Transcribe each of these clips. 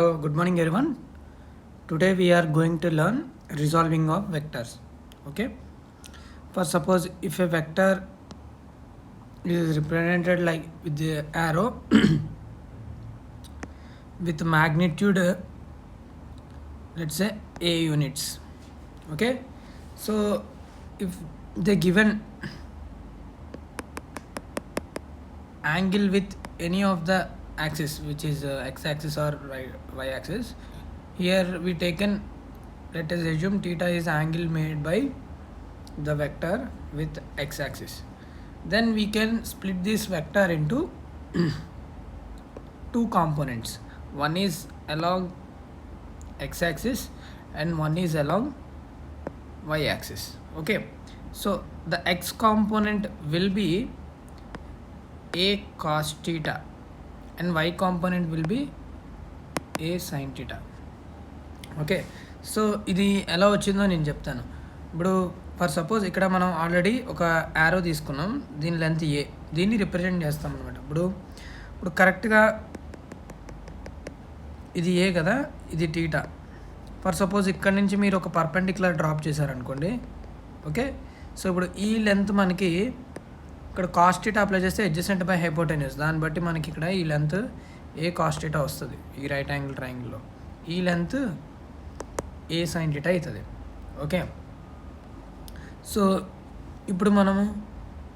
So, good morning everyone. Today we are going to learn resolving of vectors. Okay. For suppose if a vector is represented like with the arrow with magnitude let's say a units. Okay. So if the given angle with any of the axis, which is x-axis or y-axis, here we taken, let us assume theta is angle made by the vector with x-axis. Then we can split this vector into two components. One is along x-axis and one is along y-axis. Okay, so the x component will be a cos theta and y component will be a sin theta. Okay, so ఇది ఎలా వచ్చిందో నేను చెప్తాను. ఇప్పుడు for suppose ఇక్కడ మనం already ఒక arrow తీసుకున్నాం, దీని లెంత్ ఏ, దీన్ని రిప్రజెంట్ చేస్తాం అనమాట. ఇప్పుడు కరెక్ట్గా ఇది ఏ కదా, ఇది టీటా. ఫర్ సపోజ్ ఇక్కడ నుంచి మీరు ఒక పర్పెండిక్యులర్ డ్రాప్ చేశారనుకోండి. ఓకే, సో ఇప్పుడు ఈ లెంత్ మనకి ఇక్కడ కాస్ టీటా అప్లై చేస్తే అడ్జసెంట్ బై హైపోటెన్యూస్, దాన్ని బట్టి మనకి ఇక్కడ ఈ లెంత్ ఏ కాస్ టీటా వస్తుంది. ఈ రైట్ యాంగిల్ ట్రయాంగిల్లో ఈ లెంత్ ఏ సైన్ టీటా అవుతుంది. ఓకే, సో ఇప్పుడు మనము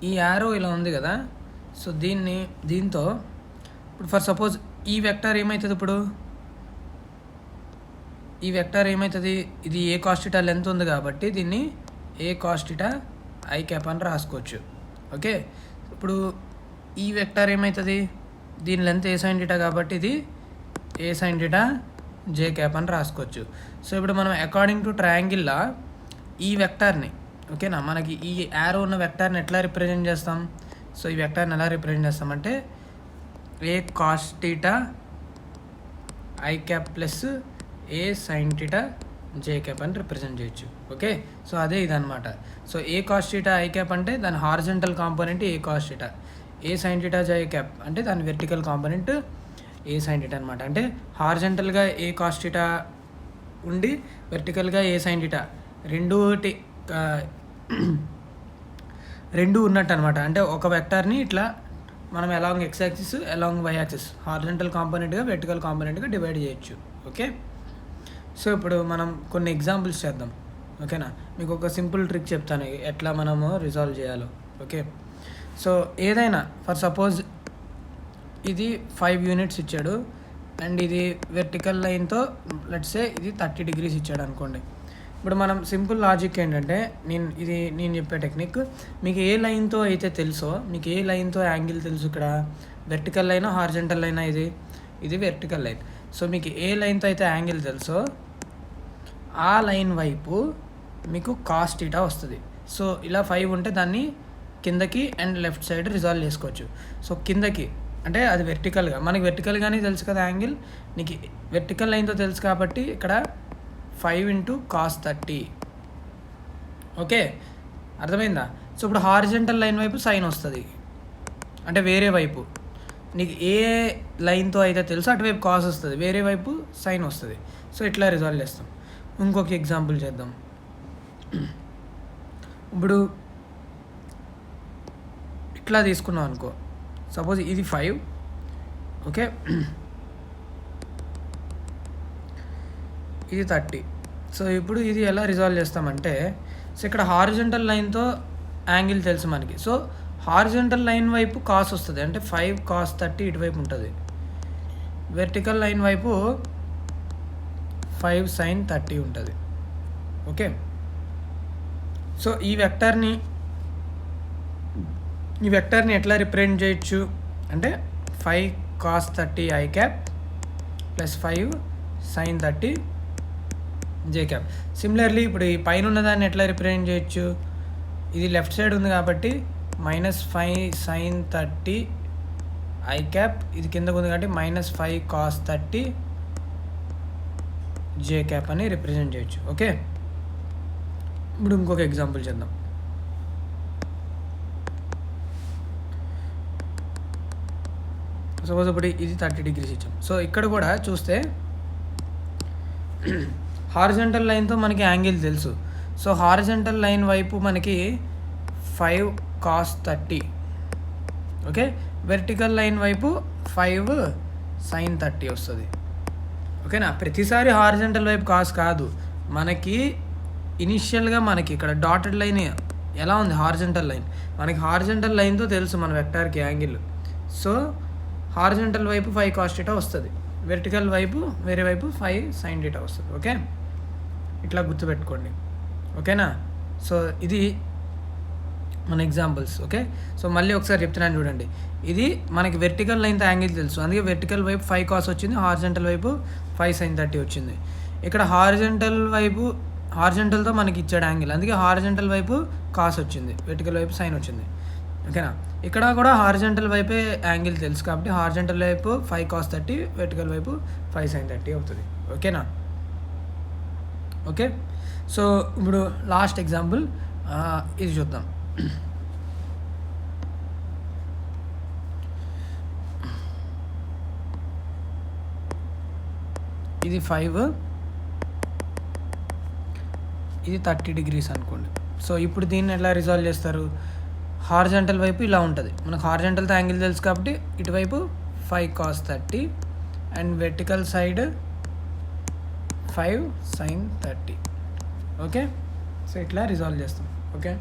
ఈ యారో ఇలా ఉంది కదా, సో దీంతో ఇప్పుడు ఫర్ సపోజ్ ఈ వెక్టర్ ఏమవుతుంది, ఇప్పుడు ఈ వెక్టర్ ఏమవుతుంది, ఇది ఏ కాస్ టీటా లెంత్ ఉంది కాబట్టి దీన్ని ఏ కాస్ టీటా ఐ క్యాప్ అని రాసుకోవచ్చు. ఓకే, ఇప్పుడు ఈ వెక్టర్ ఏమవుతుంది, దీని లెంత్ ఏ సైన్ టీటా కాబట్టి ఇది ఏ సైన్ టీటా జే క్యాప్ అని రాసుకోవచ్చు. సో ఇప్పుడు మనం అకార్డింగ్ టు ట్రయాంగిల్లా ఈ వెక్టార్ని, ఓకేనా, మనకి ఈ యారో ఉన్న వెక్టార్ని ఎట్లా రిప్రజెంట్ చేస్తాం. సో ఈ వెక్టార్ని ఎలా రిప్రజెంట్ చేస్తామంటే A cos theta i cap plus A sine theta j cap అని రిప్రజెంట్ చేయొచ్చు. ఓకే, సో అదే ఇదనమాట. So A cos theta i cap అంటే దాని horizontal component A cos theta, A sine theta j cap అంటే దాని vertical component A sine theta అనమాట. అంటే హారిజంటల్గా ఏ కాస్ టీటా ఉండి వెర్టికల్గా ఏ సైన్ టీటా రెండు ఉన్నట్టు అనమాట. అంటే ఒక వెక్టార్ని ఇట్లా మనం along X axis along Y axis horizontal కాంపోనెంట్గా వెర్టికల్ కాంపోనెంట్గా డివైడ్ చేయొచ్చు. ఓకే, సో ఇప్పుడు మనం కొన్ని ఎగ్జాంపుల్స్ చేద్దాం. ఓకేనా, మీకు ఒక సింపుల్ ట్రిక్ చెప్తాను ఎట్లా మనము రిజాల్వ్ చేయాలో. ఓకే, సో ఏదైనా ఫర్ సపోజ్ ఇది 5 యూనిట్స్ ఇచ్చాడు అండ్ ఇది వెర్టికల్ లైన్తో లెట్స్ సే ఇది 30 డిగ్రీస్ ఇచ్చాడు అనుకోండి. ఇప్పుడు మనం సింపుల్ లాజిక్ ఏంటంటే నేను చెప్పే టెక్నిక్, మీకు ఏ లైన్తో అయితే తెలుసో, మీకు ఏ లైన్తో యాంగిల్ తెలుసు, ఇక్కడ వెర్టికల్ లైనా హారిజంటల్ లైనా, ఇది వెర్టికల్ లైన్. సో మీకు ఏ లైన్తో అయితే యాంగిల్ తెలుసో ఆ లైన్ వైపు మీకు కాస్ టీటా వస్తుంది. సో ఇలా 5 ఉంటే దాన్ని కిందకి అండ్ లెఫ్ట్ సైడ్ రిజాల్వ్ చేసుకోవచ్చు. సో కిందకి అంటే అది వెర్టికల్గా, మనకి వెర్టికల్గానే తెలుసు కదా యాంగిల్, నీకు వెర్టికల్ లైన్తో తెలుసు కాబట్టి ఇక్కడ 5 ఇంటూ కాస్ 30. ఓకే, అర్థమైందా. సో ఇప్పుడు హారిజంటల్ లైన్ వైపు సైన్ వస్తుంది, అంటే వేరే వైపు నీకు ఏ లైన్తో అయితే తెలుసో అటువైపు కాస్ వస్తుంది, వేరే వైపు సైన్ వస్తుంది. సో ఇట్లా రిజాల్వ్ చేస్తాం. ఇంకొక ఎగ్జాంపుల్ చేద్దాం. ఇప్పుడు ఇట్లా తీసుకున్నాం అనుకో, సపోజ్ ఇది 5. ఓకే, ఇది 30. సో ఇప్పుడు ఇది ఎలా రిజాల్వ్ చేస్తామంటే, సో ఇక్కడ హారిజంటల్ లైన్తో యాంగిల్ తెలుసు మనకి. సో హారిజంటల్ లైన్ వైపు కాస్ వస్తుంది, అంటే 5 cos 30 ఇటువైపు ఉంటుంది. వెర్టికల్ లైన్ వైపు 5 sin 30 ఉంటుంది. ఓకే, సో ఈ వెక్టర్ని ఎట్లా రిప్రజెంట్ చేయొచ్చు అంటే 5 cos 30 I cap plus 5 sin 30 J cap. Similarly ఇప్పుడు ఈ పైన ఉన్నదాన్ని ఎట్లా రిప్రజెంట్ చేయొచ్చు, ఇది లెఫ్ట్ సైడ్ ఉంది కాబట్టి -5 sin 30 ఐ క్యాప్, ఇది కిందకు ఉంది కాబట్టి -5 cos 30 జే క్యాప్ అని రిప్రజెంట్ చేయొచ్చు. ఓకే, ఇప్పుడు ఇంకొక ఎగ్జాంపుల్ చేద్దాం. సపోజ్ ఇప్పుడు ఇది 30 డిగ్రీస్ ఇచ్చాం. సో ఇక్కడ కూడా చూస్తే హారిజంటల్ లైన్తో మనకి యాంగిల్ తెలుసు. సో హారిజంటల్ లైన్ వైపు మనకి 5 cos 30, ఓకే. వెర్టికల్ లైన్ వైపు 5 sin 30 వస్తుంది, ఓకేనా. ప్రతిసారి హారిజంటల్ వైపు కాస్ కాదు, మనకి ఇనిషియల్గా మనకి ఇక్కడ డాటెడ్ లైన్ ఎలా ఉంది, హారిజంటల్ లైన్. మనకి హారిజంటల్ లైన్తో తెలుసు మన వెక్టార్కి యాంగిల్. సో హారిజంటల్ వైపు 5 cos θ వస్తుంది, వెర్టికల్ వైపు వేరే వైపు 5 sin θ వస్తుంది, ఓకే. ఇట్లా గుర్తుపెట్టుకోండి, ఓకేనా. సో ఇది మన ఎగ్జాంపుల్స్, ఓకే. సో మళ్ళీ ఒకసారి చెప్తున్నాను చూడండి. ఇది మనకి వెర్టికల్ లైన్తో యాంగిల్ తెలుసు, అందుకే వెర్టికల్ వైపు 5 cos వచ్చింది, హారిజంటల్ వైపు 5 sin 30 వచ్చింది. ఇక్కడ హారిజంటల్ వైపు హారిజంటల్తో మనకి ఇచ్చాడు యాంగిల్, అందుకే హారిజంటల్ వైపు కాస్ వచ్చింది, వెర్టికల్ వైపు సైన్ వచ్చింది, ఓకేనా. ఇక్కడ కూడా హారిజంటల్ వైపే యాంగిల్ తెలుసు కాబట్టి హారిజంటల్ వైపు 5 cos 30, వెర్టికల్ వైపు 5 sin 30 అవుతుంది, ఓకేనా. ఓకే. సో ఇప్పుడు లాస్ట్ ఎగ్జాంపుల్ ఇది చూద్దాం. ఇది 5, ఇది 30 degrees అనుకోండి. సో ఇప్పుడు దీన్ని ఎలా రిజాల్వ్ చేస్తారు, హారిజంటల్ వైపు ఇలా ఉంటుంది, మనకు హారిజంటల్తో యాంగిల్ తెలుసు కాబట్టి ఇటువైపు 5 cos 30 and vertical side 5 sin 30, okay. So ఇట్లా రిజాల్వ్ చేస్తాం, ఓకే.